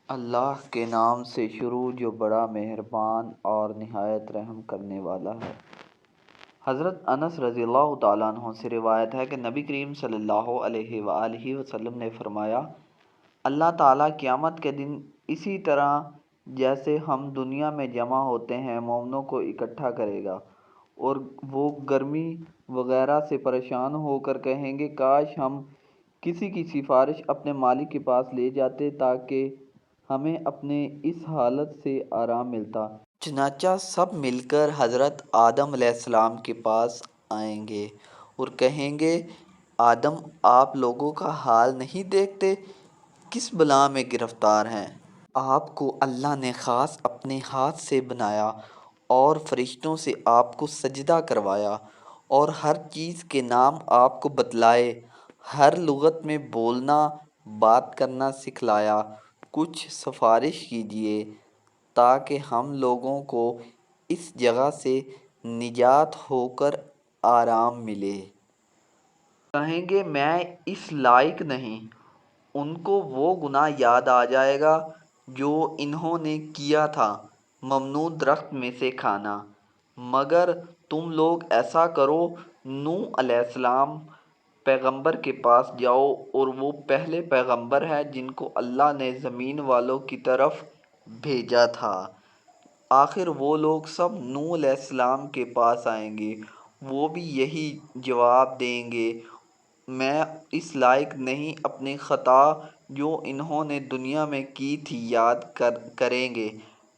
اللہ کے نام سے شروع جو بڑا مہربان اور نہایت رحم کرنے والا ہے۔ حضرت انس رضی اللہ تعالیٰ عنہ سے روایت ہے کہ نبی کریم صلی اللہ علیہ وآلہ وسلم نے فرمایا، اللہ تعالیٰ قیامت کے دن اسی طرح جیسے ہم دنیا میں جمع ہوتے ہیں مومنوں کو اکٹھا کرے گا، اور وہ گرمی وغیرہ سے پریشان ہو کر کہیں گے، کاش ہم کسی کی سفارش اپنے مالک کے پاس لے جاتے تاکہ ہمیں اپنے اس حالت سے آرام ملتا۔ چنانچہ سب مل کر حضرت آدم علیہ السلام کے پاس آئیں گے اور کہیں گے، آدم آپ لوگوں کا حال نہیں دیکھتے، کس بلا میں گرفتار ہیں؟ آپ کو اللہ نے خاص اپنے ہاتھ سے بنایا اور فرشتوں سے آپ کو سجدہ کروایا اور ہر چیز کے نام آپ کو بتلائے، ہر لغت میں بولنا بات کرنا سکھلایا، کچھ سفارش کیجیے تاکہ ہم لوگوں کو اس جگہ سے نجات ہو کر آرام ملے۔ کہیں گے میں اس لائق نہیں۔ ان کو وہ گناہ یاد آ جائے گا جو انہوں نے کیا تھا، ممنوع درخت میں سے کھانا۔ مگر تم لوگ ایسا کرو، نوح علیہ السلام پیغمبر کے پاس جاؤ، اور وہ پہلے پیغمبر ہے جن کو اللہ نے زمین والوں کی طرف بھیجا تھا۔ آخر وہ لوگ سب نوح علیہ السلام کے پاس آئیں گے، وہ بھی یہی جواب دیں گے، میں اس لائق نہیں۔ اپنی خطا جو انہوں نے دنیا میں کی تھی یاد کریں گے،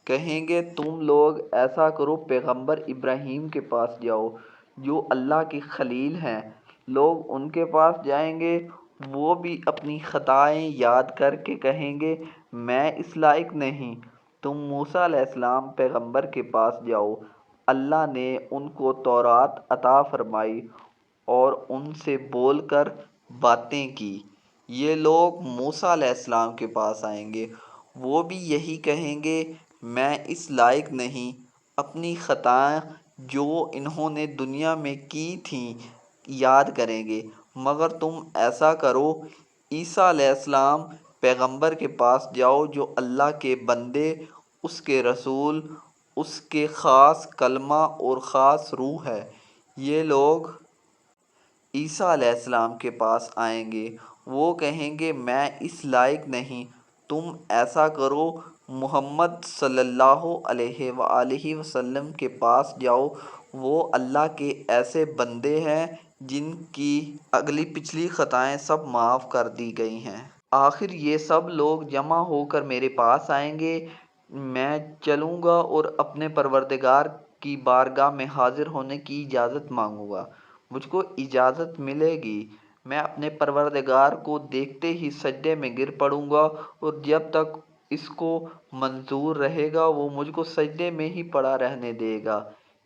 کہیں گے تم لوگ ایسا کرو، پیغمبر ابراہیم کے پاس جاؤ جو اللہ کے خلیل ہیں۔ لوگ ان کے پاس جائیں گے، وہ بھی اپنی خطائیں یاد کر کے کہیں گے، میں اس لائق نہیں۔ تم موسیٰ علیہ السلام پیغمبر کے پاس جاؤ، اللہ نے ان کو تورات عطا فرمائی اور ان سے بول کر باتیں کی۔ یہ لوگ موسیٰ علیہ السلام کے پاس آئیں گے، وہ بھی یہی کہیں گے، میں اس لائق نہیں۔ اپنی خطائیں جو انہوں نے دنیا میں کی تھیں یاد کریں گے، مگر تم ایسا کرو، عیسیٰ علیہ السلام پیغمبر کے پاس جاؤ جو اللہ کے بندے، اس کے رسول، اس کے خاص کلمہ اور خاص روح ہے۔ یہ لوگ عیسیٰ علیہ السلام کے پاس آئیں گے، وہ کہیں گے میں اس لائق نہیں۔ تم ایسا کرو، محمد صلی اللہ علیہ وآلہ وسلم کے پاس جاؤ، وہ اللہ کے ایسے بندے ہیں جن کی اگلی پچھلی خطائیں سب معاف کر دی گئی ہیں۔ آخر یہ سب لوگ جمع ہو کر میرے پاس آئیں گے، میں چلوں گا اور اپنے پروردگار کی بارگاہ میں حاضر ہونے کی اجازت مانگوں گا۔ مجھ کو اجازت ملے گی، میں اپنے پروردگار کو دیکھتے ہی سجدے میں گر پڑوں گا، اور جب تک اس کو منظور رہے گا وہ مجھ کو سجدے میں ہی پڑا رہنے دے گا۔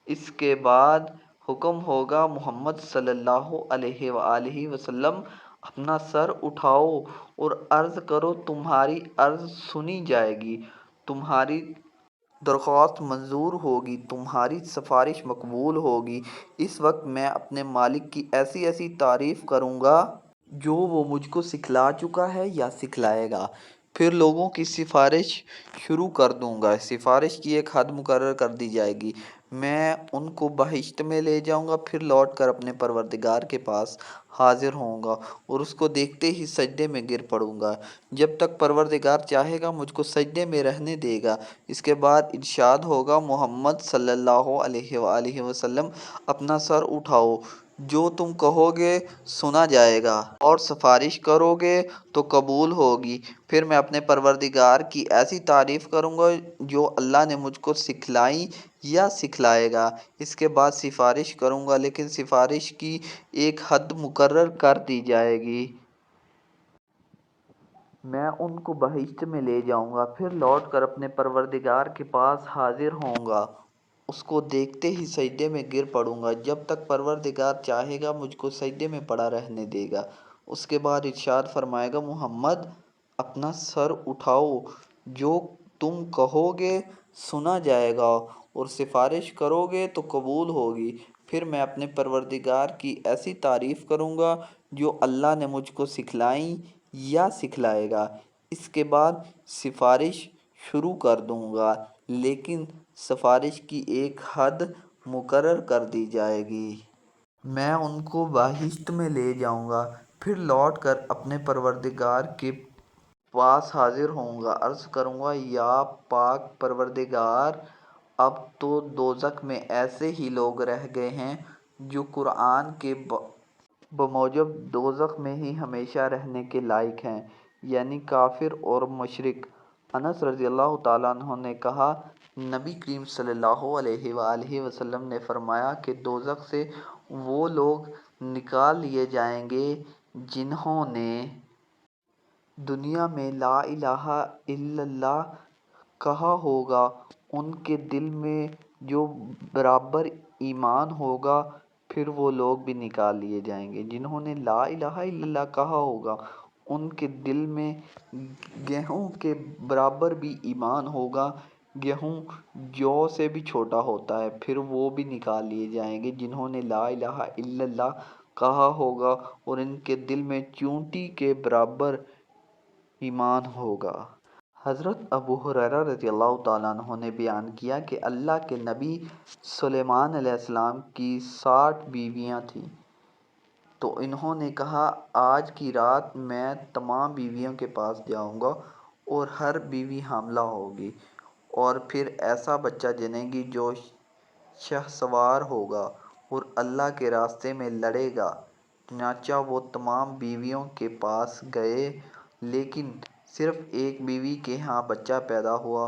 اس کے بعد حکم ہوگا، محمد صلی اللہ علیہ وآلہ وسلم اپنا سر اٹھاؤ اور عرض کرو، تمہاری عرض سنی جائے گی، تمہاری درخواست منظور ہوگی، تمہاری سفارش مقبول ہوگی۔ اس وقت میں اپنے مالک کی ایسی ایسی تعریف کروں گا جو وہ مجھ کو سکھلا چکا ہے یا سکھلائے گا، پھر لوگوں کی سفارش شروع کر دوں گا۔ سفارش کی ایک حد مقرر کر دی جائے گی، میں ان کو بہشت میں لے جاؤں گا، پھر لوٹ کر اپنے پروردگار کے پاس حاضر ہوں گا اور اس کو دیکھتے ہی سجدے میں گر پڑوں گا، جب تک پروردگار چاہے گا مجھ کو سجدے میں رہنے دے گا۔ اس کے بعد ارشاد ہوگا، محمد صلی اللہ علیہ وآلہ وسلم اپنا سر اٹھاؤ، جو تم کہو گے سنا جائے گا، اور سفارش کرو گے تو قبول ہوگی۔ پھر میں اپنے پروردگار کی ایسی تعریف کروں گا جو اللہ نے مجھ کو سکھلائی یا سکھلائے گا۔ اس کے بعد سفارش کروں گا، لیکن سفارش کی ایک حد مقرر کر دی جائے گی۔ میں ان کو بہشت میں لے جاؤں گا، پھر لوٹ کر اپنے پروردگار کے پاس حاضر ہوں گا، اس کو دیکھتے ہی سجدے میں گر پڑوں گا، جب تک پروردگار چاہے گا مجھ کو سجدے میں پڑا رہنے دے گا۔ اس کے بعد ارشاد فرمائے گا، محمد اپنا سر اٹھاؤ، جو تم کہو گے سنا جائے گا، اور سفارش کرو گے تو قبول ہوگی۔ پھر میں اپنے پروردگار کی ایسی تعریف کروں گا جو اللہ نے مجھ کو سکھلائی یا سکھلائے گا۔ اس کے بعد سفارش شروع کر دوں گا، لیکن سفارش کی ایک حد مقرر کر دی جائے گی۔ میں ان کو بہشت میں لے جاؤں گا، پھر لوٹ کر اپنے پروردگار کے پاس حاضر ہوں گا، عرض کروں گا یا پاک پروردگار، اب تو دوزخ میں ایسے ہی لوگ رہ گئے ہیں جو قرآن کے بموجب دوزخ میں ہی ہمیشہ رہنے کے لائق ہیں، یعنی کافر اور مشرک۔ انس رضی اللہ تعالیٰ عنہ نے کہا، نبی کریم صلی اللہ علیہ وآلہ وسلم نے فرمایا کہ دوزخ سے وہ لوگ نکال لیے جائیں گے جنہوں نے دنیا میں لا الہ الا اللہ کہا ہوگا، ان کے دل میں جو برابر ایمان ہوگا۔ پھر وہ لوگ بھی نکال لیے جائیں گے جنہوں نے لا الہ الا اللہ کہا ہوگا، ان کے دل میں گیہوں کے برابر بھی ایمان ہوگا، گیہوں جو سے بھی چھوٹا ہوتا ہے، پھر وہ بھی نکال لیے جائیں گے جنہوں نے لا الہ الا اللہ کہا ہوگا اور ان کے دل میں چونٹی کے برابر ایمان ہوگا۔ حضرت ابو ہریرہ رضی اللہ تعالیٰ عنہ نے بیان کیا کہ اللہ کے نبی سلیمان علیہ السلام کی 60 بیویاں تھیں، تو انہوں نے کہا، آج کی رات میں تمام بیویوں کے پاس جاؤں گا اور ہر بیوی حاملہ ہوگی اور پھر ایسا بچہ جنے گی جو شہسوار ہوگا اور اللہ کے راستے میں لڑے گا۔ چنانچہ وہ تمام بیویوں کے پاس گئے، لیکن صرف ایک بیوی کے ہاں بچہ پیدا ہوا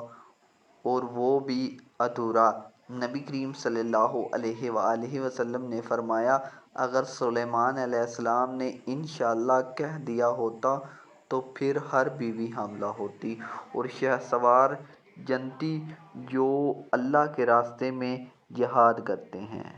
اور وہ بھی ادھورا۔ نبی کریم صلی اللہ علیہ وآلہ وسلم نے فرمایا، اگر سلیمان علیہ السلام نے انشاءاللہ کہہ دیا ہوتا تو پھر ہر بیوی حاملہ ہوتی اور شہسوار جنتی جو اللہ کے راستے میں جہاد کرتے ہیں۔